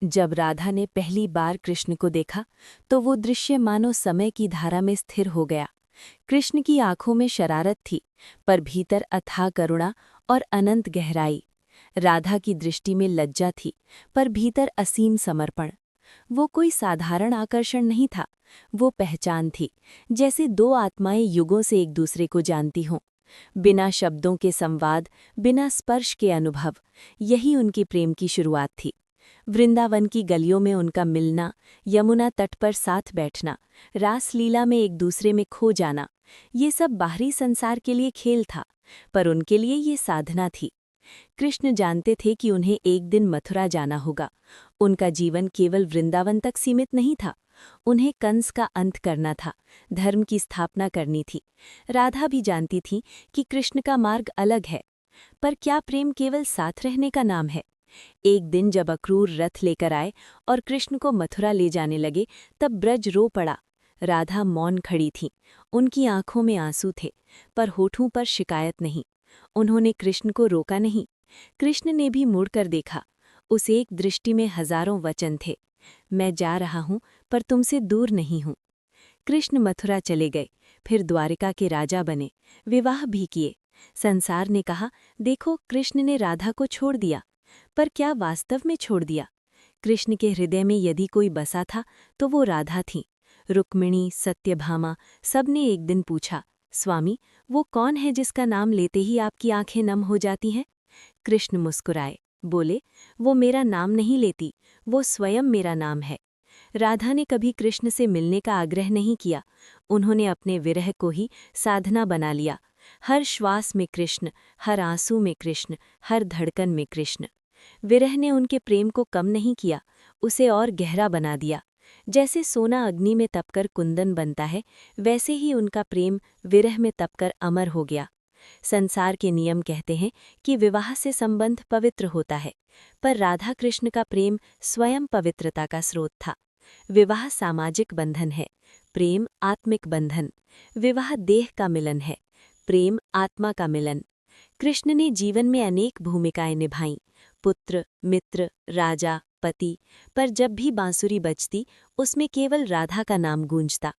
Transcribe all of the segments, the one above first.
जब राधा ने पहली बार कृष्ण को देखा तो वो दृश्य मानो समय की धारा में स्थिर हो गया। कृष्ण की आंखों में शरारत थी, पर भीतर अथाह करुणा और अनंत गहराई। राधा की दृष्टि में लज्जा थी, पर भीतर असीम समर्पण। वो कोई साधारण आकर्षण नहीं था, वो पहचान थी, जैसे दो आत्माएं युगों से एक दूसरे को जानती हों। बिना शब्दों के संवाद, बिना स्पर्श के अनुभव, यही उनके प्रेम की शुरुआत थी। वृंदावन की गलियों में उनका मिलना, यमुना तट पर साथ बैठना, रासलीला में एक दूसरे में खो जाना, ये सब बाहरी संसार के लिए खेल था, पर उनके लिए ये साधना थी। कृष्ण जानते थे कि उन्हें एक दिन मथुरा जाना होगा। उनका जीवन केवल वृंदावन तक सीमित नहीं था। उन्हें कंस का अंत करना था, धर्म की स्थापना करनी थी। राधा भी जानती थी कि कृष्ण का मार्ग अलग है। पर क्या प्रेम केवल साथ रहने का नाम है? एक दिन जब अक्रूर रथ लेकर आए और कृष्ण को मथुरा ले जाने लगे, तब ब्रज रो पड़ा। राधा मौन खड़ी थी, उनकी आंखों में आंसू थे, पर होठों पर शिकायत नहीं। उन्होंने कृष्ण को रोका नहीं। कृष्ण ने भी मुड़कर देखा। उस एक दृष्टि में हजारों वचन थे। मैं जा रहा हूं, पर तुमसे दूर नहीं हूं। कृष्ण मथुरा चले गए, फिर द्वारिका के राजा बने, विवाह भी किए। संसार ने कहा, देखो कृष्ण ने राधा को छोड़ दिया। पर क्या वास्तव में छोड़ दिया? कृष्ण के हृदय में यदि कोई बसा था तो वो राधा थी। रुक्मिणी, सत्यभामा, सबने एक दिन पूछा, स्वामी, वो कौन है जिसका नाम लेते ही आपकी आंखें नम हो जाती हैं? कृष्ण मुस्कुराए, बोले, वो मेरा नाम नहीं लेती, वो स्वयं मेरा नाम है। राधा ने कभी कृष्ण से मिलने का आग्रह नहीं किया। उन्होंने अपने विरह को ही साधना बना लिया। हर श्वास में कृष्ण, हर आंसू में कृष्ण, हर धड़कन में कृष्ण। विरह ने उनके प्रेम को कम नहीं किया, उसे और गहरा बना दिया। जैसे सोना अग्नि में तपकर कुंदन बनता है, वैसे ही उनका प्रेम विरह में तपकर अमर हो गया। संसार के नियम कहते हैं कि विवाह से संबंध पवित्र होता है, पर राधा कृष्ण का प्रेम स्वयं पवित्रता का स्रोत था। विवाह सामाजिक बंधन है, प्रेम आत्मिक बंधन। विवाह देह का मिलन है, प्रेम आत्मा का मिलन। कृष्ण ने जीवन में अनेक भूमिकाएं निभाईं, पुत्र, मित्र, राजा, पति, पर जब भी बांसुरी बजती, उसमें केवल राधा का नाम गूंजता।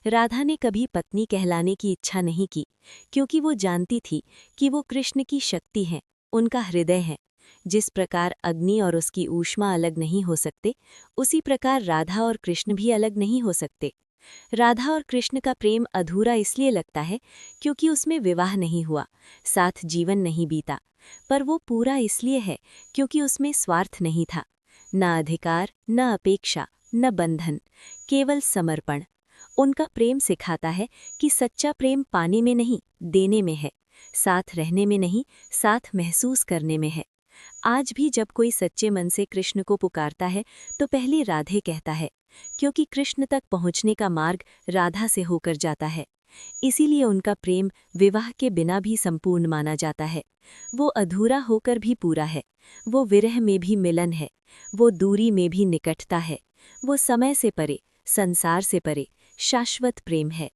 राधा ने कभी पत्नी कहलाने की इच्छा नहीं की, क्योंकि वो जानती थी कि वो कृष्ण की शक्ति है, उनका हृदय है। जिस प्रकार अग्नि और उसकी ऊष्मा अलग नहीं हो सकते, उसी प्रकार राधा और कृष्ण भी अलग नहीं हो सकते। राधा और कृष्ण का प्रेम अधूरा इसलिए लगता है क्योंकि उसमें विवाह नहीं हुआ, साथ जीवन नहीं बीता। पर वो पूरा इसलिए है क्योंकि उसमें स्वार्थ नहीं था, न अधिकार, न अपेक्षा, न बंधन, केवल समर्पण। उनका प्रेम सिखाता है कि सच्चा प्रेम पाने में नहीं, देने में है, साथ रहने में नहीं, साथ महसूस करने में है। आज भी जब कोई सच्चे मन से कृष्ण को पुकारता है तो पहले राधे कहता है, क्योंकि कृष्ण तक पहुंचने का मार्ग राधा से होकर जाता है। इसीलिए उनका प्रेम विवाह के बिना भी संपूर्ण माना जाता है। वो अधूरा होकर भी पूरा है, वो विरह में भी मिलन है, वो दूरी में भी निकटता है, वो समय से परे, संसार से परे, शाश्वत प्रेम है।